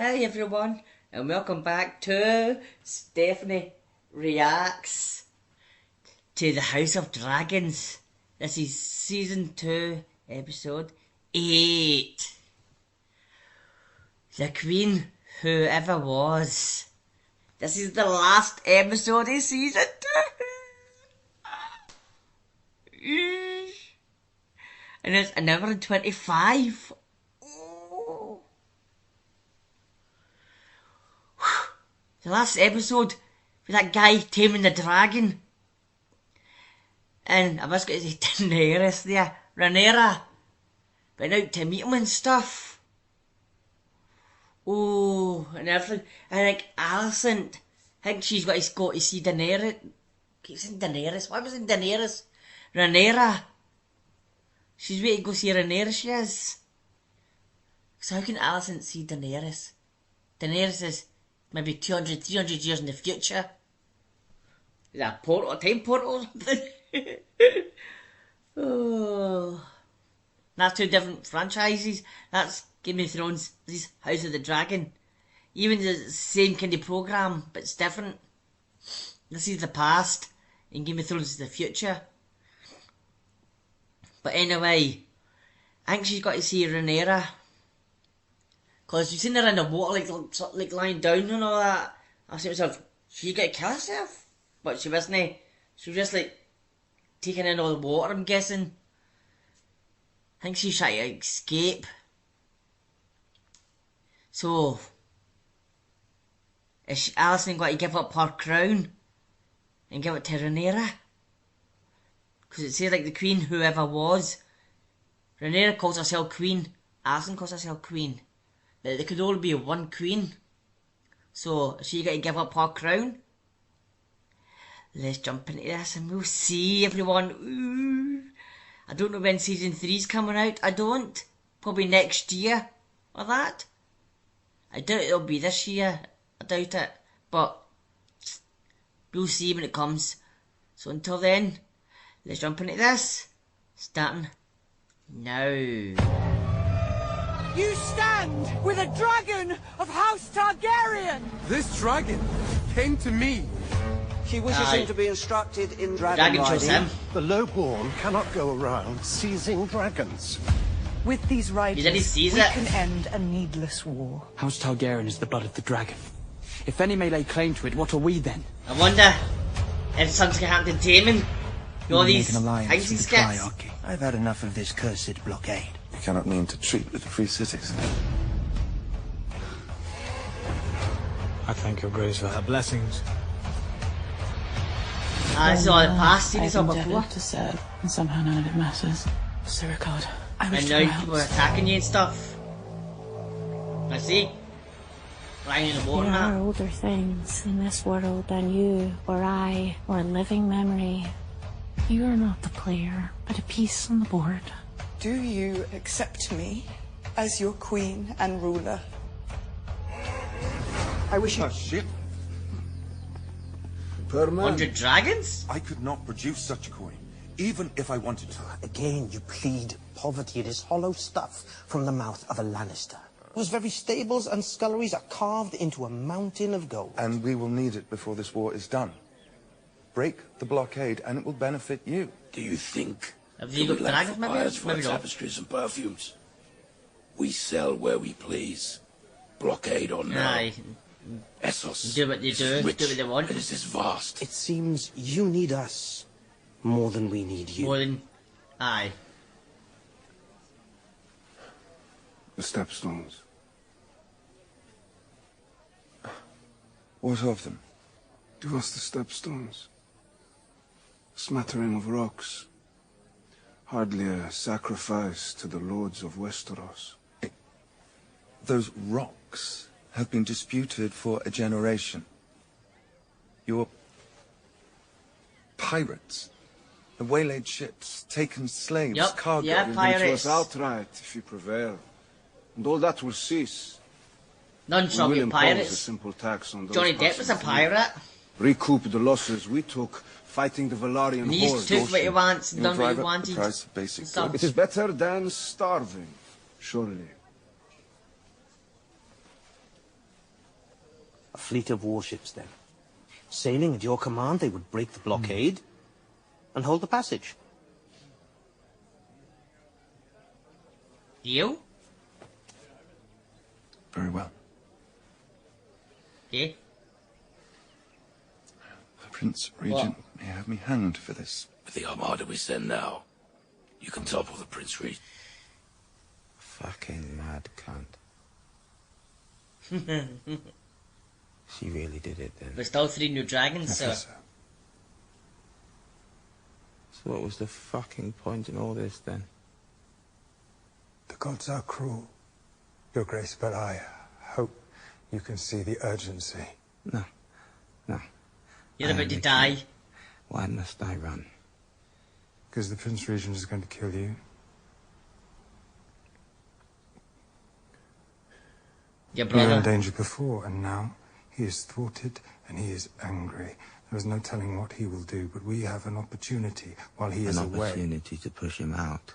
Hi everyone, and welcome back to Stephanie Reacts to the House of Dragons. This is Season 2, Episode 8. The Queen Who Ever Was. This is the last episode of Season 2. And it's an hour and 25. The last episode with that guy taming the dragon. And I was going to say Daenerys there, Rhaenyra. Went out to meet him and stuff. Oh, and everything. I think Alicent, I think she's got to go to see Daenerys. Keep saying Daenerys. Why was it Daenerys? Rhaenyra. She's waiting to go see Rhaenyra, she is. So how can Alicent see Daenerys? Daenerys is maybe 200, 300 years in the future. Is that a portal, a time portal or something? Oh. That's two different franchises. That's Game of Thrones, this is House of the Dragon. Even the same kind of programme, but it's different. This is the past, and Game of Thrones is the future. But anyway, I think she's got to see Rhaenyra. Because you've seen her in the water, like lying down and all that. I was thinking to myself, she's got to kill herself? But she wasn't. She was just like taking in all the water, I'm guessing. I think she's trying to escape. So, is Alicent got to give up her crown and give it to Rhaenyra? Because it says like the Queen Who Ever Was. Rhaenyra calls herself Queen. Alicent calls herself Queen. There could only be one queen. So, she got to give up her crown. Let's jump into this and we'll see everyone. Ooh. I don't know when season 3's coming out. I don't. Probably next year or that. I doubt it'll be this year. I doubt it. But we'll see when it comes. So until then, let's jump into this. Starting now. You stand with a dragon of House Targaryen! This dragon came to me. She wishes him to be instructed in Dragon chose him. The lowborn cannot go around seizing dragons. With these riders, we can end a needless war. House Targaryen is the blood of the dragon. If any may lay claim to it, what are we then? I wonder if something's going to happen to Daemon. All these alliance with the skits. Triarchy. I've had enough of this cursed blockade. You cannot mean to treat with the free cities. I thank your grace for her blessings. I saw it past, seen this all before. To serve, and somehow none of it matters. Sir Ricard, I wish And to now people are attacking you and stuff. I see. Lying in the water There are now. older things in this world than you, or I, or living memory. You are not the player, but a piece on the board. Do you accept me as your queen and ruler? I wish you... A ship? 100 dragons? I could not produce such a coin, even if I wanted to. Again, you plead poverty. It is hollow stuff from the mouth of a Lannister, whose very stables and sculleries are carved into a mountain of gold. And we will need it before this war is done. Break the blockade, and it will benefit you. Do you think Have you got dragons, maybe? for Maybe not. tapestries and perfumes? We sell where we please. Blockade or no. Aye. Essos Do what they do, is rich, do what they want. and it is vast. It seems you need us more than we need you. More than... Aye. The stepstones. What of them? Give us the stepstones. A smattering of rocks. Hardly a sacrifice to the lords of Westeros. Those rocks have been disputed for a generation. Your pirates, the waylaid ships, taken slaves, Yup, cargo. yeah, Give them to pirates. us outright if you prevail. And all that will cease. None We shall will be impose a pirates. simple tax on those Johnny Depp was a passing through. pirate. Recoup the losses we took fighting the Velaryon And he's hordes. took what he wants and You'll done what he drive up wanted. the price of basic and stuff. It is better than starving, surely. A fleet of warships, then. Sailing at your command, they would break the blockade and hold the passage. You? Very well. Yeah. The Prince Regent may have me hanged for this. With the armada we send now, you can topple the Prince Regent. Fucking mad cunt. She really did it then. There's still 3 new dragons, Yes, so... sir. So what was the fucking point in all this then? The gods are cruel, Your Grace, but I hope you can see the urgency. No. You're about to die. Why must I run? Because the Prince Regent is going to kill you. Your You were in brother. danger before, and now he is thwarted and he is angry. There is no telling what he will do, but we have an opportunity while he is An away. opportunity to push him out.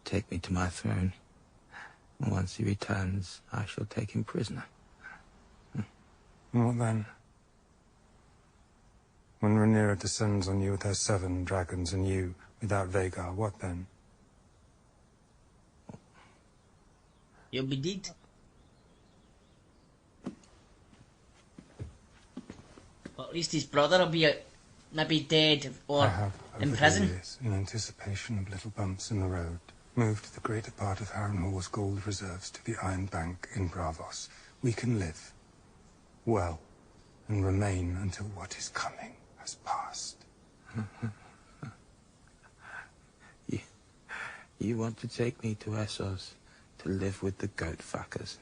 Take me to my throne. And once he returns, I shall take him prisoner. And what then? When Rhaenyra descends on you with her 7 dragons and you without Vhagar, what then? You'll be dead. Well, at least his brother will be maybe dead or I have, in over prison. the years, in anticipation of little bumps in the road, moved the greater part of Harrenhal's gold reserves to the Iron Bank in Braavos. We can live well and remain until what is coming has passed. You want to take me to Essos to live with the goat fuckers?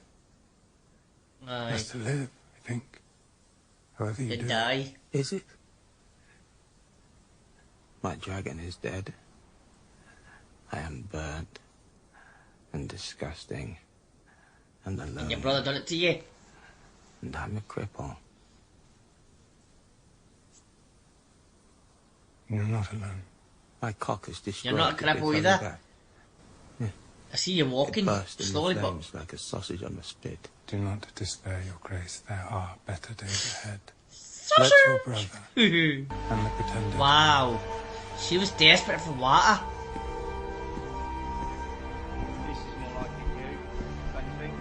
Best to live, I think. However you do. Die. Is it? My dragon is dead. I am burnt and disgusting and alone. And your brother done it to you. And I'm a cripple. You're not alone. My cock is destroyed. You're not a cripple either. I see you walking slowly, but like a sausage on a spit. Do not despair, Your Grace. There are better days ahead. Sausage! Let your brother and the Pretender. Wow, she was desperate for water. This is more like you, don't you think?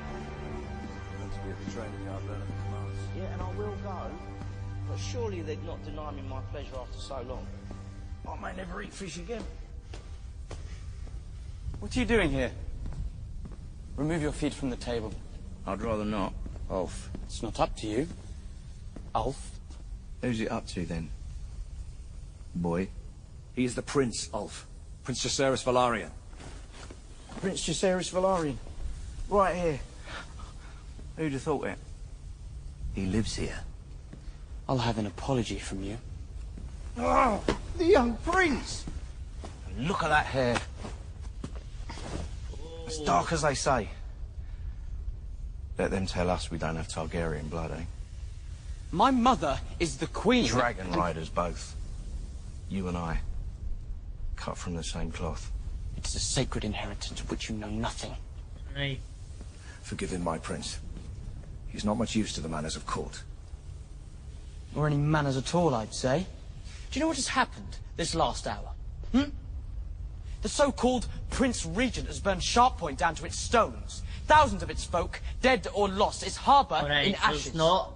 Let's be at the training yard learning commands. Yeah, and I will go. But surely they'd not deny me my pleasure after so long. I may never eat fish again. What are you doing here? Remove your feet from the table. I'd rather not, Ulf. It's not up to you. Ulf? Who's it up to, then? Boy? He is the Prince, Ulf. Prince Jacaerys Velaryon. Prince Jacaerys Velaryon. Right here. Who'd have thought it? He lives here. I'll have an apology from you. Oh, the young prince! And look at that hair. As dark as they say. Let them tell us we don't have Targaryen blood, eh? My mother is the queen. Dragon riders, both. You and I. Cut from the same cloth. It is a sacred inheritance of which you know nothing. Right. Forgive him, my prince. He's not much use to the manners of court. Or any manners at all, I'd say. Do you know what has happened this last hour? The so-called Prince Regent has burned Sharppoint down to its stones. Thousands of its folk, dead or lost, its harbour in so ashes. it's not.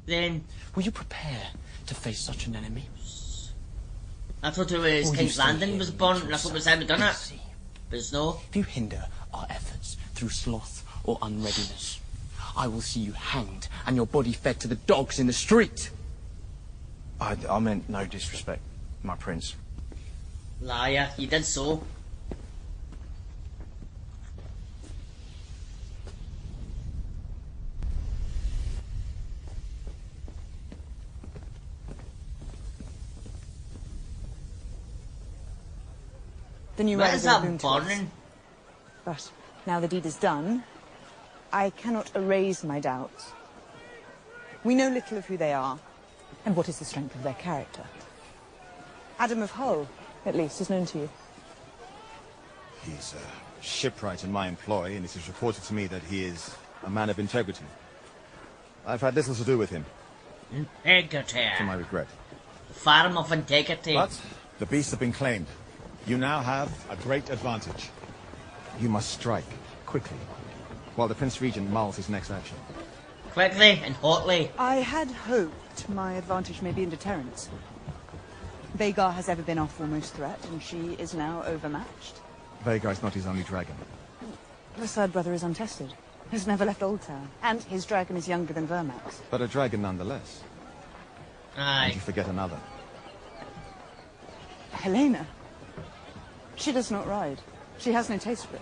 Then will you prepare to face such an enemy? I thought it was King's Landing was born, and I thought it was him who done it. But it's no. If you hinder our efforts through sloth or unreadiness, I will see you hanged and your body fed to the dogs in the street. I meant no disrespect, my prince. Liar, you did so. The new What riders is are that boon to us. burning? But now the deed is done, I cannot erase my doubts. We know little of who they are, and what is the strength of their character. Adam of Hull, at least, is known to you. He's a shipwright in my employ, and it is reported to me that he is a man of integrity. I've had little to do with him. Integrity. To my regret. Farm of integrity. But the beasts have been claimed. You now have a great advantage. You must strike, quickly, while the Prince Regent mulls his next action. Quickly and hotly. I had hoped my advantage may be in deterrence. Vhagar has ever been our foremost threat, and she is now overmatched. Vhagar is not his only dragon. The third brother is untested. Has never left Old Town, and his dragon is younger than Vermax. But a dragon nonetheless. Aye. And you forget another. Helena. She does not ride. She has no taste for it.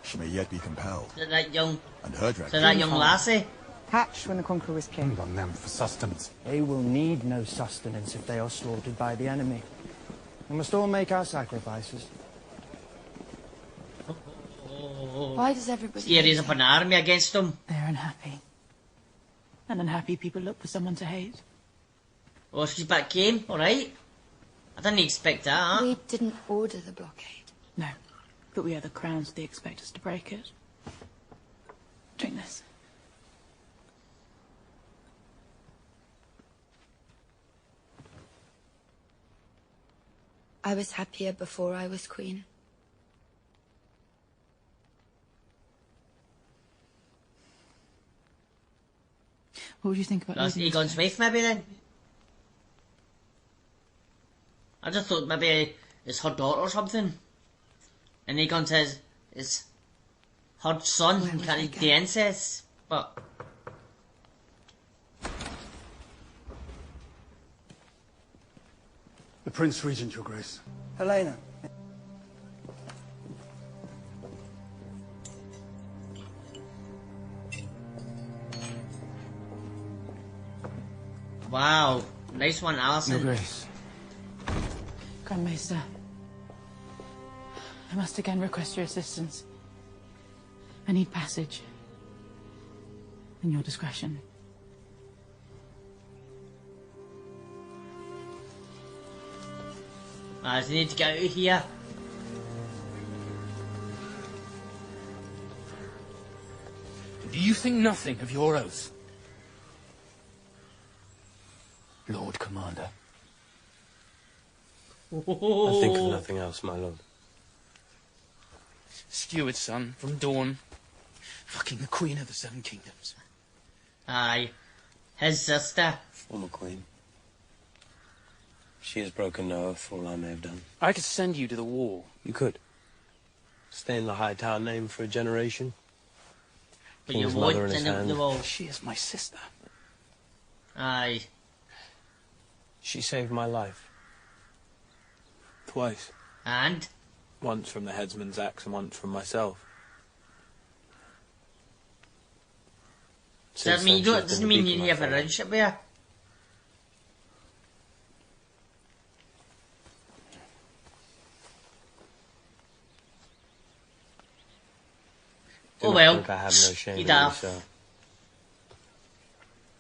She may yet be compelled. So that young... And her dragon. So that young lassie? Hatched when the Conqueror was king. On them for sustenance. They will need no sustenance if they are slaughtered by the enemy. We must all make our sacrifices. Why does everybody... He raise up an army against them. They're unhappy. And unhappy people look for someone to hate. Oh, she's back came, alright. I didn't expect that. We didn't order the blockade. No, but we are the crowns they expect us to break it. Drink this. I was happier before I was queen. What would you think about That's Aegon's wife, maybe, then? I just thought maybe it's her daughter or something. And Aegon says it's her son who can't eat the incest. But... The Prince Regent, Your Grace. Helena. Wow, nice one, Alison. Your Grace. Grand Maester. I must again request your assistance. I need passage. In your discretion. I just need to get out of here. Do you think nothing of your oath? Lord Commander. I think of nothing else, my lord. Steward's son from Dawn. Fucking the Queen of the Seven Kingdoms. Aye. His sister. Former queen. She has broken no oath for all I may have done. I could send you to the wall. You could. Stay in the High Tower name for a generation. But you King's mother won't in his send him to hand. the wall. She is my sister. Aye. She saved my life. Twice. And? Once from the headsman's axe and once from myself. Doesn't mean you have a relationship with her. Do Oh not well. think I have no shame He in you, does. sir.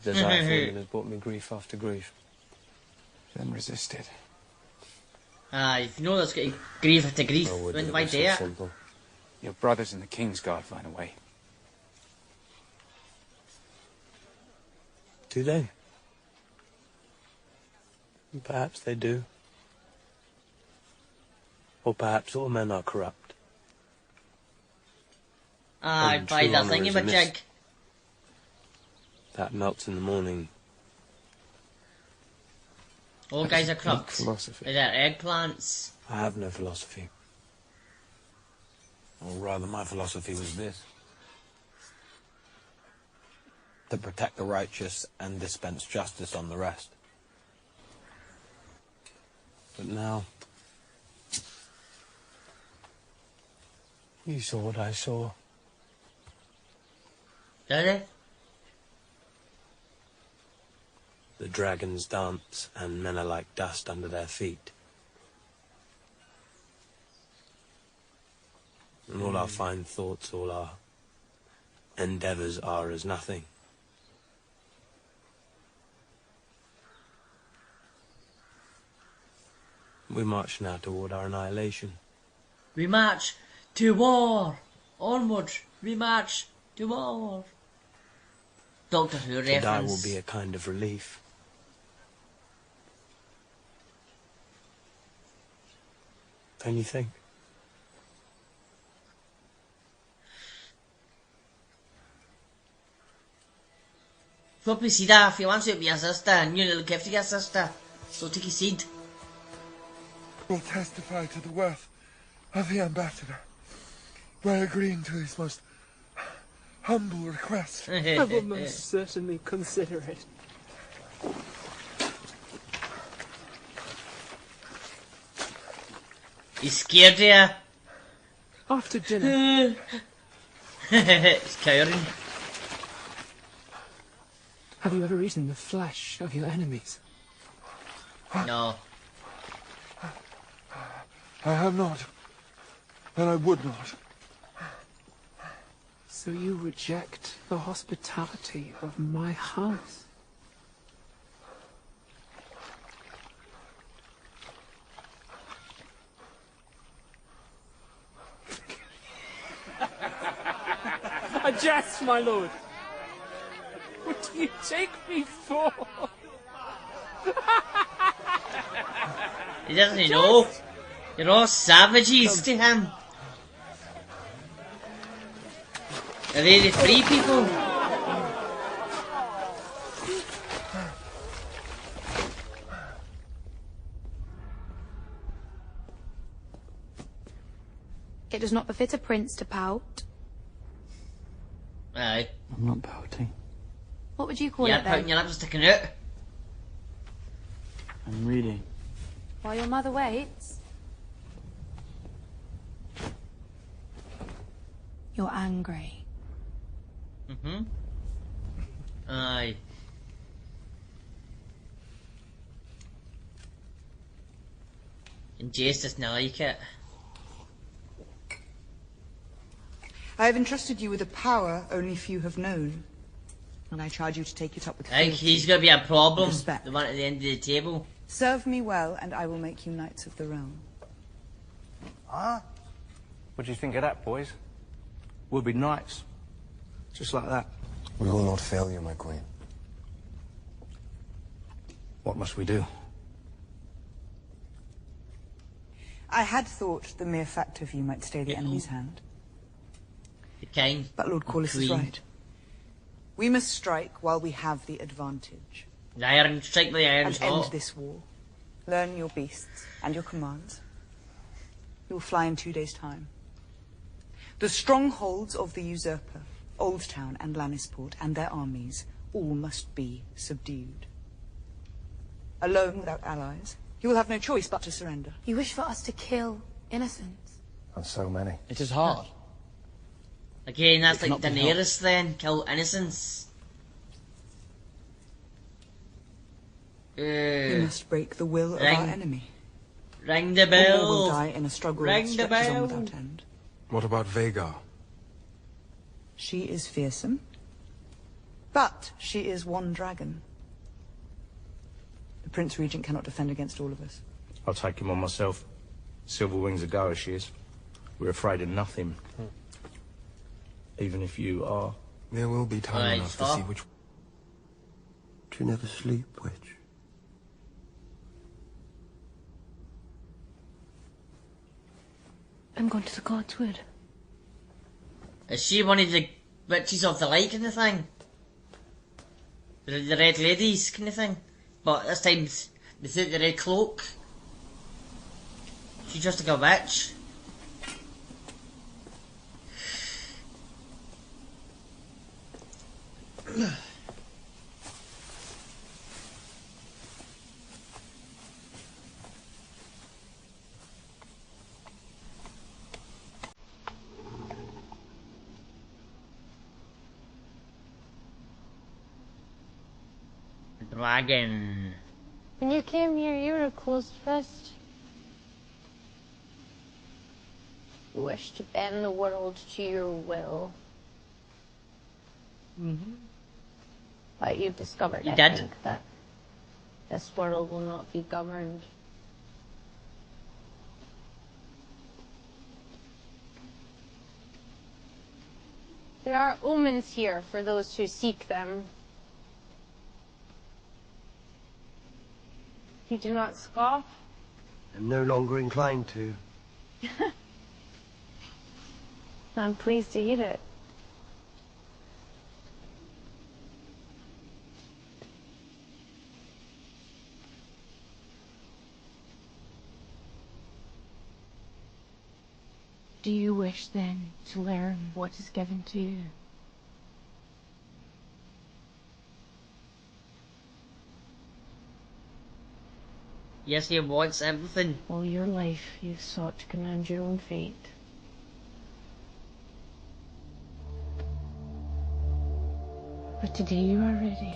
The desire for women has brought me grief after grief. Then resisted. Aye, if you know that's getting grief after grief, Oh, would then it why be do so it? simple? Your brothers in the Kingsguard find a way. Do they? Perhaps they do. Or perhaps all men are corrupt. Aye, And by true that honour thingy is a but mist jig. that melts in the morning. All guys are corrupt. Philosophy. They're eggplants. I have no philosophy. Or rather, my philosophy was this. To protect the righteous and dispense justice on the rest. But now... you saw what I saw. Did they? The dragons dance, and men are like dust under their feet. And all our fine thoughts, all our endeavours are as nothing. We march now toward our annihilation. We march to war. Onward. We march to war. Doctor Who To die will reference. be a kind of relief. Don't you think? Probably see that if you want to be your sister and you look after your sister. So take a seed. Will testify to the worth of the ambassador by agreeing to his most humble request. I will most certainly consider it. He's scared here. After dinner. He's cowering. Have you ever eaten the flesh of your enemies? No. I have not, and I would not. So you reject the hospitality of my house? A jest, my lord. What do you take me for? He doesn't know. You're all savages to him. Are they the free people? It does not befit a prince to pout. Aye. I'm not pouting. What would you call Yeah, it pouting then? your lips are sticking out. I'm reading. While your mother waits. You're angry. Mm-hmm. Aye. And Jace doesn't like it. I have entrusted you with a power only few have known, and I charge you to take it up with I think fealty he's gonna be a problem. and respect. The one at the end of the table. Serve me well, and I will make you knights of the realm. Ah? What do you think of that, boys? We'll be knights. Just like that. We will not fail you, my queen. What must we do? I had thought the mere fact of you might stay the enemy's hand. The king. But Lord Corlys is Queen. right. We must strike while we have the advantage. The iron, strike with the iron's And end hot. this war. Learn your beasts and your commands. You will fly in 2 days' time. The strongholds of the usurper, Old Town and Lannisport, and their armies, all must be subdued. Alone, without allies, you will have no choice but to surrender. You wish for us to kill innocents. And so many. It is hard. Again, that's It like cannot be Daenerys then. Kill innocents. We must break the will of Ring. our enemy. Ring the Or more bell. will die in a struggle that Ring the stretches on bell. without end. What about Vhagar? She is fearsome, but she is one dragon. The Prince Regent cannot defend against all of us. I'll take him on myself. Silver Wings a go as she is. We're afraid of nothing. Even if you are. There will be time Right, enough to stop. see which... Do you never sleep, witch? I'm going to the Godswood. Is she one of the witches of the light kind of thing? The red ladies kind of thing? But this time, without the red cloak. She's just like a witch. Dragon. When you came here, you were a closed fist. You wished to bend the world to your will. But you've discovered, You I did. think, that this world will not be governed. There are omens here for those who seek them. You do not scoff? I'm no longer inclined to. I'm pleased to eat it. Do you wish, then, to learn what is given to you? Yes, he wants everything. All your life you've sought to command your own fate. But today you are ready.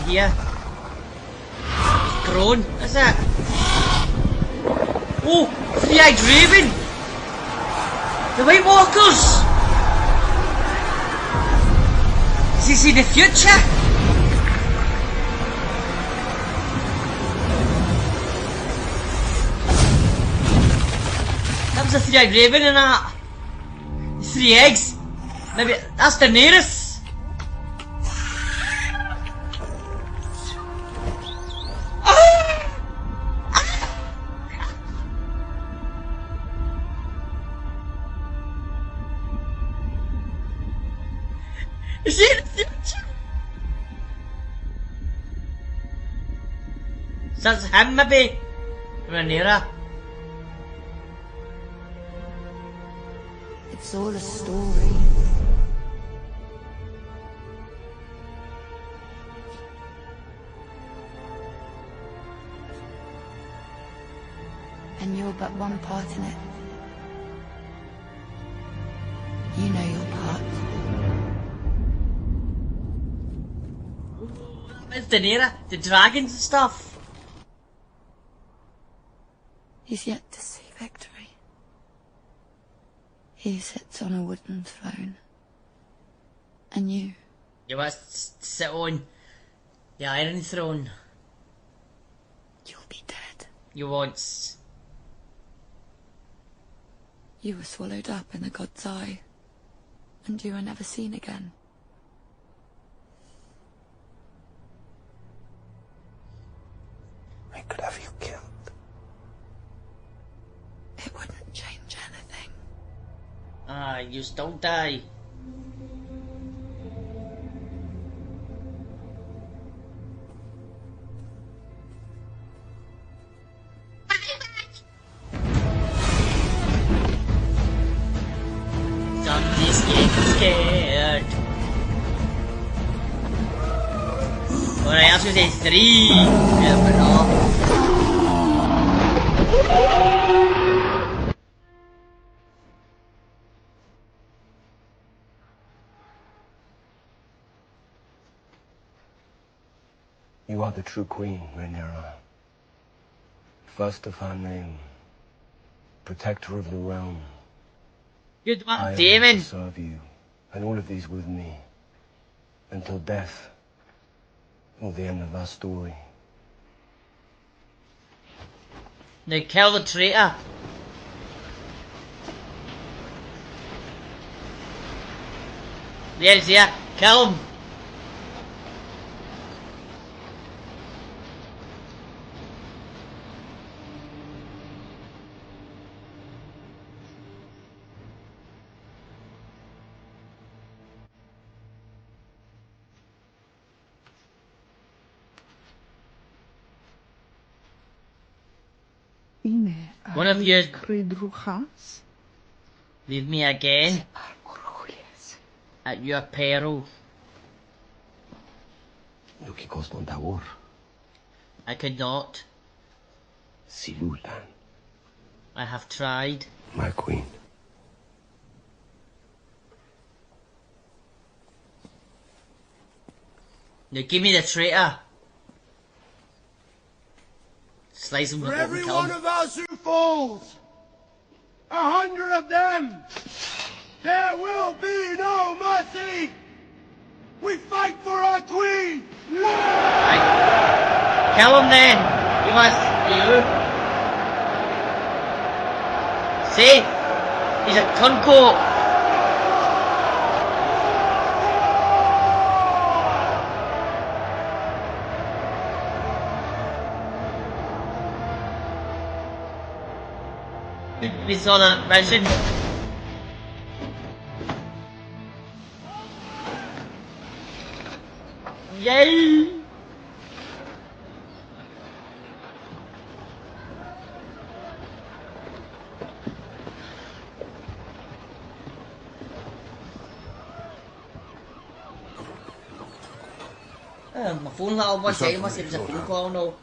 Here. It's grown, is it? Oh, three-eyed raven! The White Walkers! Does he see the future? That was a three-eyed raven and that. 3 eggs. Maybe that's Daenerys. Is it the future? So that's him, maybe? Rhaenyra. It's all a story. And you're but one part in it. You know your part. It's Daenerys, the dragons and stuff. He's yet to see victory. He sits on a wooden throne. And you? You must sit on the Iron Throne. You'll be dead. You once. You were swallowed up in the god's eye. And you were never seen again. I could have you killed. It wouldn't change anything. Ah, you still die. Somebody's getting scared. Well, I was gonna say 3. Never know. You are the true queen, Rhaenyra. First of her name, protector of the realm. Good one, I Damon. will serve you, and all of these with me, until death, or the end of our story. Now kill the traitor. There he's here. Kill him. One of you leave me again at your peril. I could not. Silulan, I have tried. my queen. Now give me the traitor. Slice him For with every kill one him. of us who falls, 100 of them, there will be no mercy. We fight for our queen. Right. Kill him then. You must. You. See? He's a cunt. We saw that mission. Yay! My phone lit up one second, must have been a phone call now.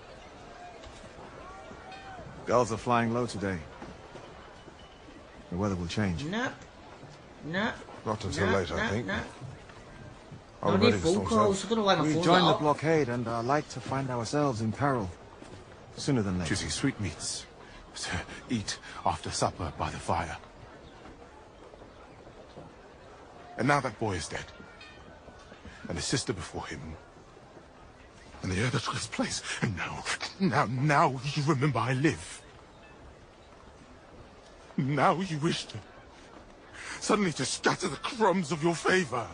Gulls are flying low today. The weather will change. No. No. Not until later, I think. No. Are No we need ready to phone storm calls. south? I don't know why my We've phone's joined lit the up. blockade and are like to find ourselves in peril. Sooner than later. Choosing sweetmeats to eat after supper by the fire. And now that boy is dead. And his sister before him. And the heir that took his place. And now you remember I live. Now you wish to suddenly to scatter the crumbs of your favor.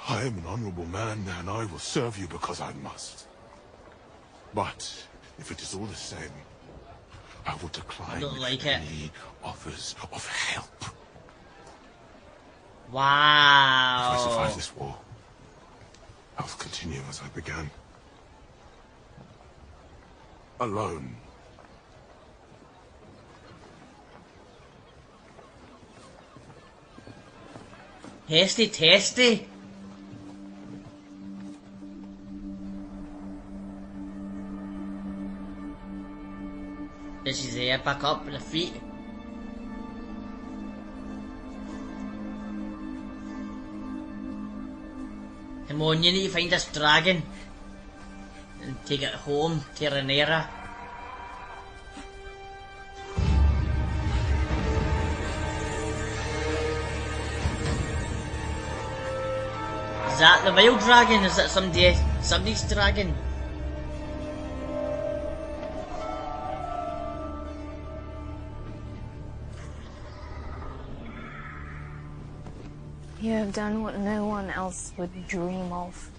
I am an honorable man, and I will serve you because I must. But if it is all the same, I will decline don't like any offers of help. Wow. If I survive this war, I will continue as I began. Alone. Hasty testy. This is there, back up with the feet. Come on, you need to find this dragon and take it home to Rhaenyra. Is that the wild dragon? Is that somebody's dragon? You have done what no one else would dream of,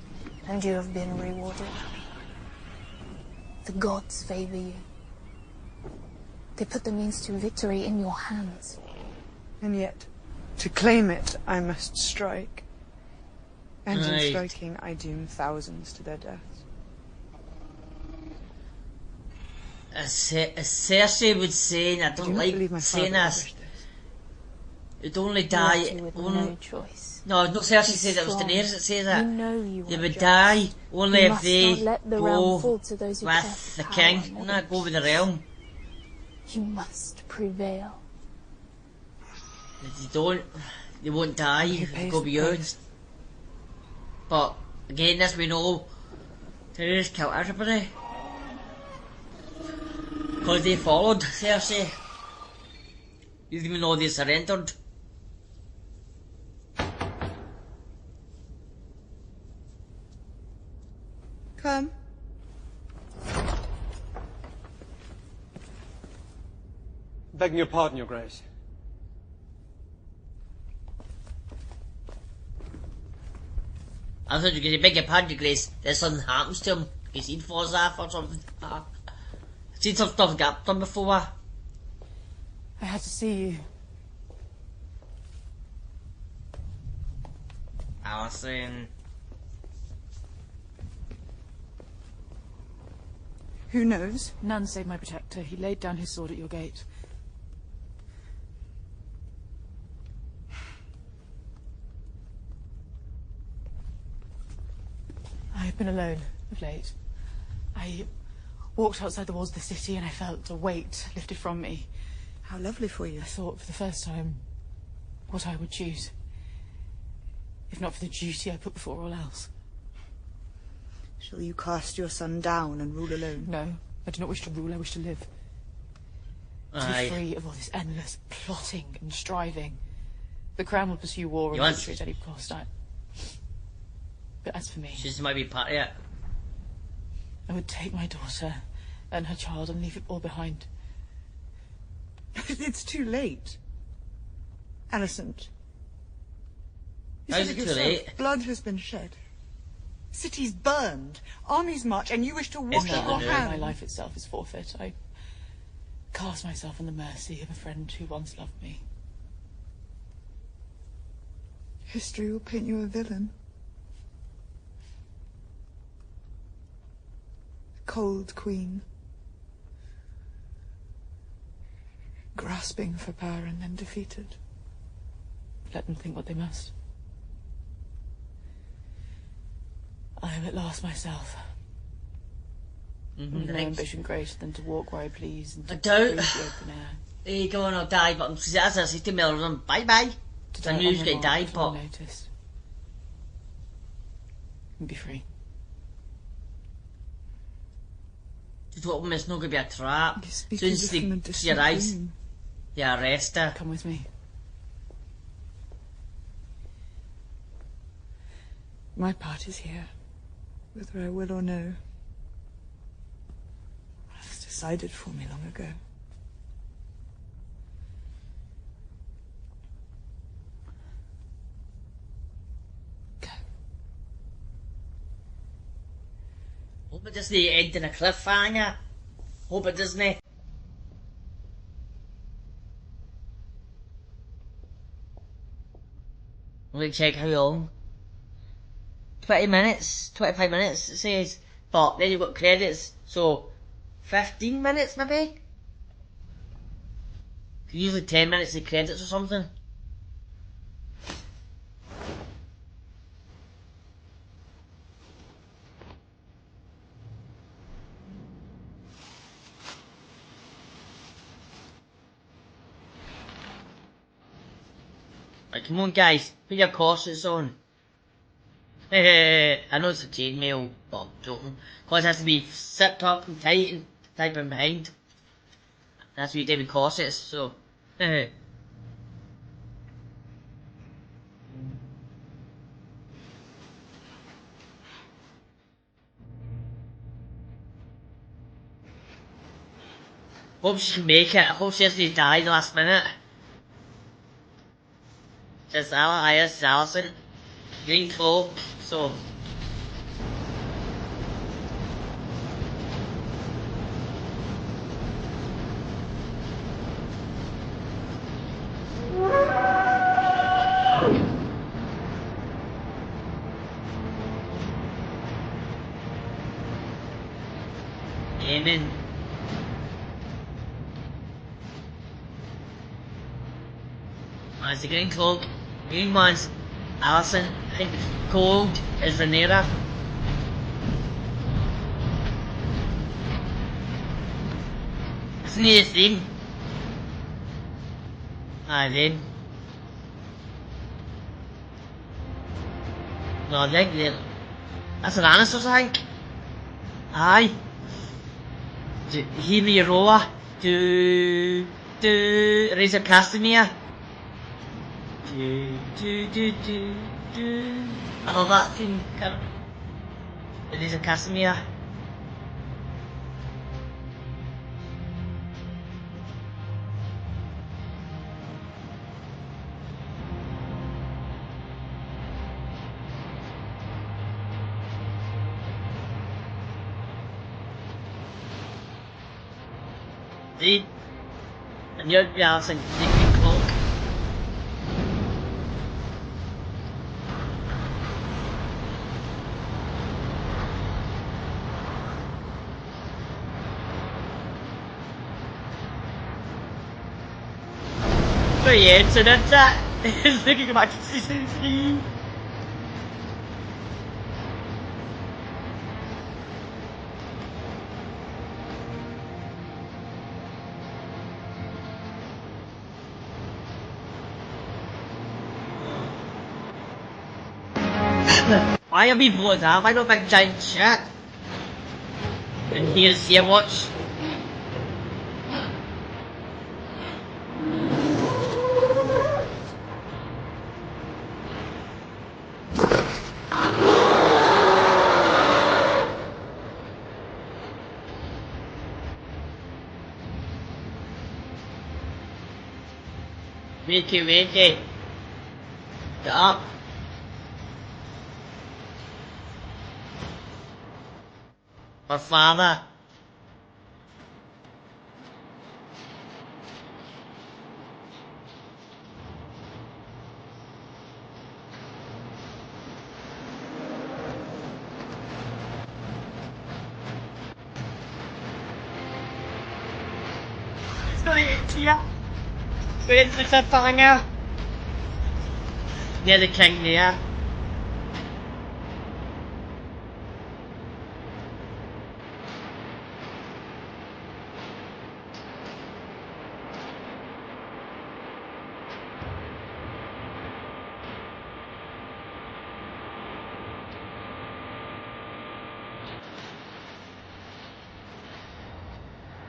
and you have been rewarded. The gods favor you. They put the means to victory in your hands. And yet, to claim it, I must strike. And in Right. striking, I doom thousands to their deaths. As Cersei would say, and I I do don't not like believe my saying father this, wished this. you'd only You die. left you with no choice. No, not Cersei Be says it, was strong. Daenerys that says that. You know you They are would just. die only You if must they not let the go realm fall to those who with test the power king, and not go with the realm. You must prevail. If they don't, they won't die, He they'll pays go the beyond. price. But again, this we know, Daenerys killed everybody. Because they followed Cersei. Even though they surrendered. Come. Begging your pardon, Your Grace. I thought you were going to beg your pardon, Grace. That something happens to him. His head falls off or something. I've seen some stuff get done before. I had to see you. Alison. Who knows? None save my protector. He laid down his sword at your gate. I have been alone of late. I walked outside the walls of the city and I felt a weight lifted from me. How lovely for you. I thought for the first time what I would choose, if not for the duty I put before all else. Shall you cast your son down and rule alone? No, I do not wish to rule, I wish to live. To be free of all this endless plotting and striving. The crown will pursue war and victory at any cost. But as for me... She might be part of it. I would take my daughter and her child and leave it all behind. It's too late. Alicent. You How's said it it too yourself. late? Blood has been shed. Cities burned. Armies march, and you wish to wash Now your hands. my life itself is forfeit. I cast myself on the mercy of a friend who once loved me. History will paint you a villain. Cold queen. Grasping for power and then defeated. Let them think what they must. I am at last myself. With no ambition greater than to walk where I please and to breathe the open air. There you go, and I'll die, but as I said to Melvin, bye-bye. I knew he was going to die, but... Noticed. And be free. Just hope it's not going to be a trap. speak Soon as as if from a they distant see your eyes, dream. they arrest her. Come with me. My part is here, whether I will or no. It was decided for me long ago. Hope it doesn't end in a cliffhanger. Hope it doesn't. I'm going to check how long. 20 minutes, 25 minutes it says. But then you've got credits, so 15 minutes maybe? Usually 10 minutes of credits or something. Right, come on guys, put your corsets on. I know it's a chainmail, but I'm joking. Cause it has to be zipped up and tight and tight from behind. That's what you do with corsets, so. Hope she can make it. I hope she doesn't die the last minute. Just Alicent. Green cloak, so. Amen. As the green cloak, green ones, Alicent, I think gold is Rhaenyra. Isn't he the same? Then. No, I think that's an Lannisters, I think. Aye. Hemi Roa to Razor Castamere. I love that thing. Razor Castamere. See? And you're Alicent, the green cloak. So yeah, so that's that. Looking back to season 3. Why are we both up? I don't like giant shit. And here's your watch. Wakey, wakey. Get up. My father. It's gonna get here. Where's the cliffhanger? Near the king there.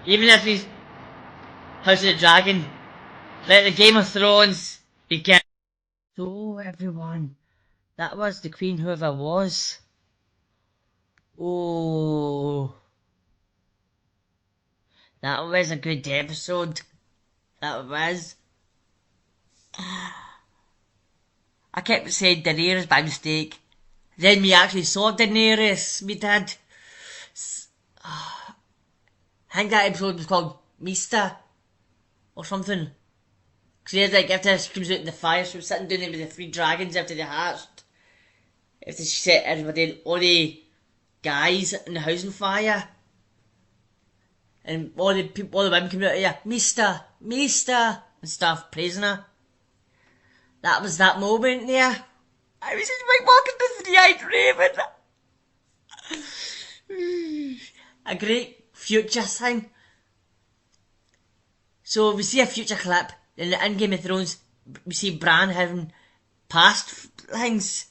Even if he's House of the Dragon, let the Game of Thrones begin. So everyone, that was the Queen whoever was. Oh, that was a good episode. That was. I kept saying Daenerys by mistake. Then we actually saw Daenerys, we did. I think that episode was called Mista or something. Because yeah, like after she comes out in the fire, she was sitting down there with the 3 dragons after they hatched. After she set everybody, all the guys in the house on fire. And all the people, all the women coming out of here, Mista, Mista, and stuff, praising her. That was that moment there. I was just like walking the 3-eyed raven. A great future thing. So we see a future clip in Game of Thrones. We see Bran having past things.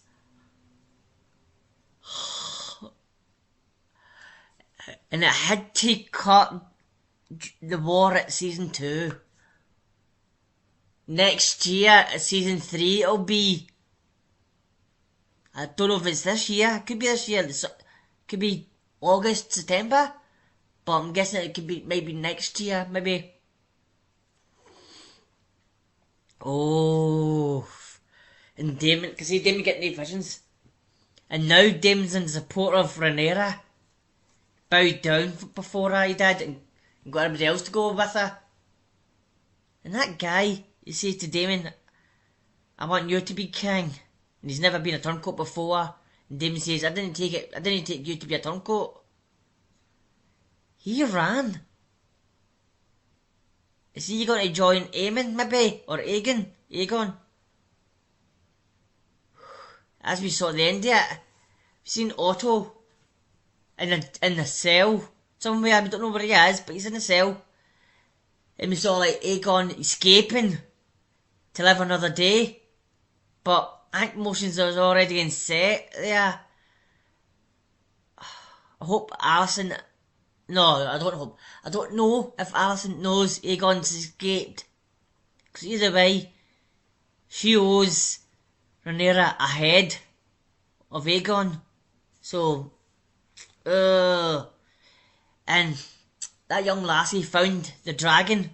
And it had to cut the war at season 2. Next year at season 3 it'll be. I don't know if it's this year. It could be this year. It could be August, September. But I'm guessing it could be maybe next year, maybe. Oh. And Daemon, because see Daemon getting the visions. And now Daemon's in support of Rhaenyra. Bowed down before I did and got everybody else to go with her. And that guy, you say to Daemon, I want you to be king. And he's never been a turncoat before. And Daemon says, I didn't take you to be a turncoat. He ran. Is he going to join Aemon, maybe? Or Aegon? As we saw at the end of it, we've seen Otto in the cell somewhere. We don't know where he is, but he's in the cell. And we saw like Aegon escaping to live another day. But I think motions was already in set there. I hope Alicent... No, I don't hope. I don't know if Alicent knows Aegon's escaped. Because either way, she owes Rhaenyra a head of Aegon. So, and that young lassie found the dragon.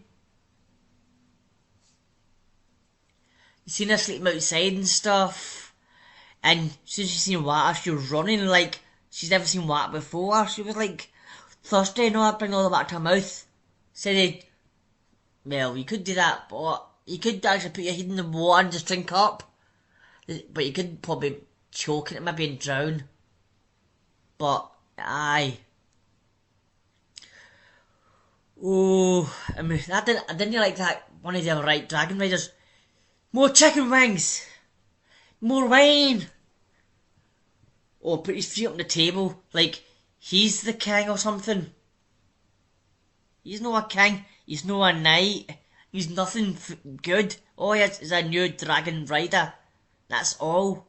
You seen her sleeping outside and stuff. And as soon as she seen water, she was running like she's never seen water before. She was like thirsty and all that, bring all the water to her mouth. Said, well, you could do that, but you could actually put your head in the water and just drink up. But you could probably choke it maybe and drown. But, aye. Oh, I mean, I didn't like that one of the right dragon riders. More chicken wings! More wine! Or put his feet on the table like he's the king or something. He's not a king, he's not a knight, he's nothing good. All he is a new dragon rider. That's all.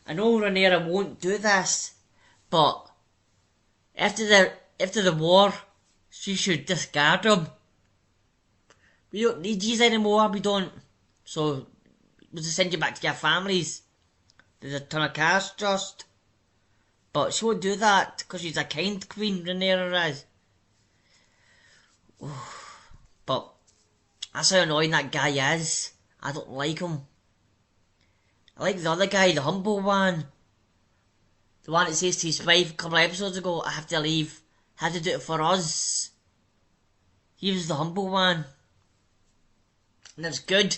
I know Rhaenyra won't do this, but after the war, she should discard them. We don't need these anymore, we don't. So, we'll just send you back to your families. There's a ton of cash just. But she won't do that, because she's a kind queen, Rhaenyra is. But, that's how annoying that guy is. I don't like him. I like the other guy, the humble one. The one that says to his wife a couple of episodes ago, I have to leave. I have to do it for us. He was the humble one. And it's good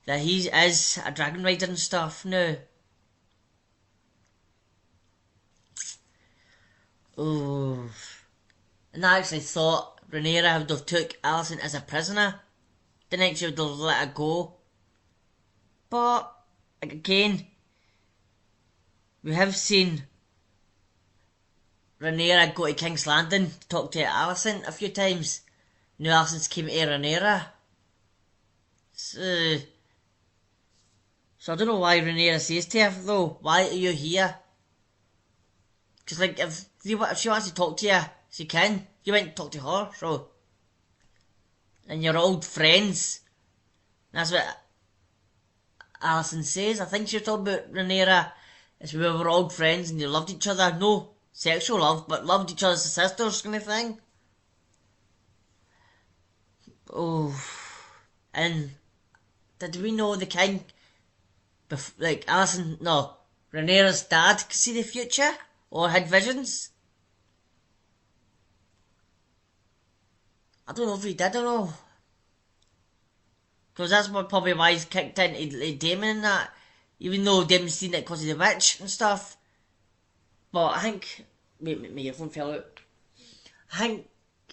that he is a dragon rider and stuff now. Oh. And I actually thought Rhaenyra would have took Alicent as a prisoner. Didn't think she would have let her go. But, again, we have seen Rhaenyra go to King's Landing to talk to Alicent a few times. Now Alicent's came to Rhaenyra. So I don't know why Rhaenyra says to her though, why are you here? Because like, if she wants to talk to you, she can. You went to talk to her, so. And you're old friends. That's what Alicent says. I think she was talking about Rhaenyra as we were old friends and you loved each other. No sexual love, but loved each other as sisters kind of thing. Oh. And did we know the king, like Alicent, no, Rhaenyra's dad could see the future? Or had visions? I don't know if he did or not. Because that's probably why he's kicked into Daemon and that. Even though Daemon's seen it because of the witch and stuff. But I think... my earphone fell out. I think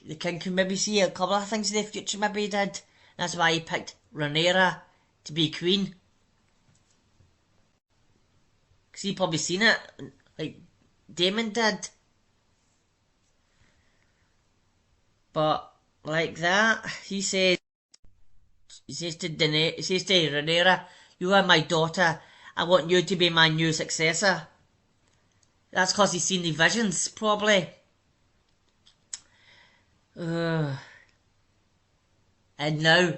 the king could maybe see a couple of things in the future, maybe he did. That's why he picked Rhaenyra to be queen. Because he probably seen it, like Daemon did. But, like that, he says to Rhaenyra, you are my daughter, I want you to be my new successor. That's because he's seen the visions, probably. And now,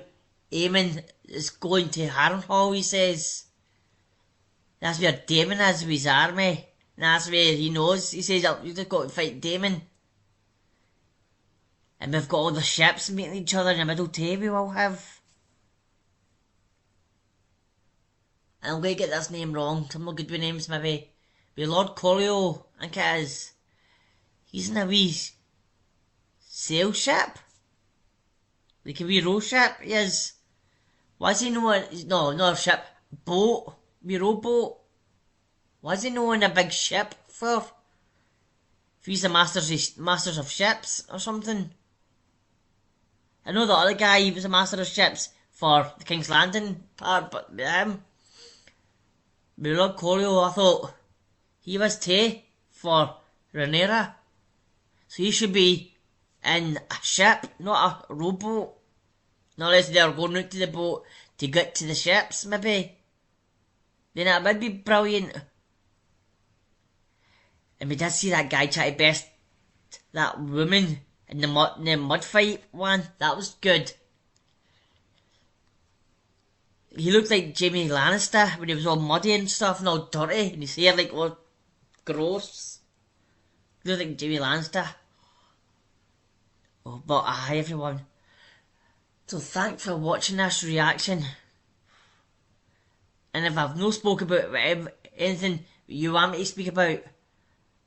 Aemon is going to Harrenhal, he says. That's where Daemon is with his army. And that's where he knows. He says, you just got to fight Daemon. And we've got all the ships meeting each other in the middle table we will have. And I'm going to get this name wrong. I'm not good with names, maybe. But Lord Corleo, I think it is. He's in a wee sail ship. Like a wee row ship, he is. Why is he no, not a ship, boat, wee rowboat? Why is he no in a big ship for? If he's the masters of ships or something. I know the other guy, he was a master of ships for the King's Landing part, but Lord Corleo, I thought he was too for Rhaenyra. So he should be in a ship, not a rowboat. Not unless they're going out to the boat to get to the ships, maybe. Then that would be brilliant. And we did see that guy try to best that woman in the mud fight one. That was good. He looked like Jaime Lannister when he was all muddy and stuff and all dirty. And his hair like all gross. He looked like Jaime Lannister. Oh, but hi everyone. So thanks for watching this reaction. And if I've no spoke about anything you want me to speak about,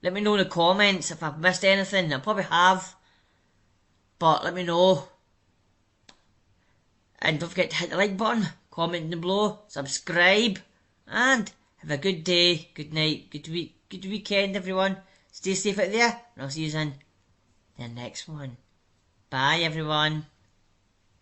let me know in the comments if I've missed anything. I probably have. But let me know. And don't forget to hit the like button, comment down below, subscribe, and have a good day, good night, good week, good weekend everyone. Stay safe out there, and I'll see you in the next one. Bye everyone.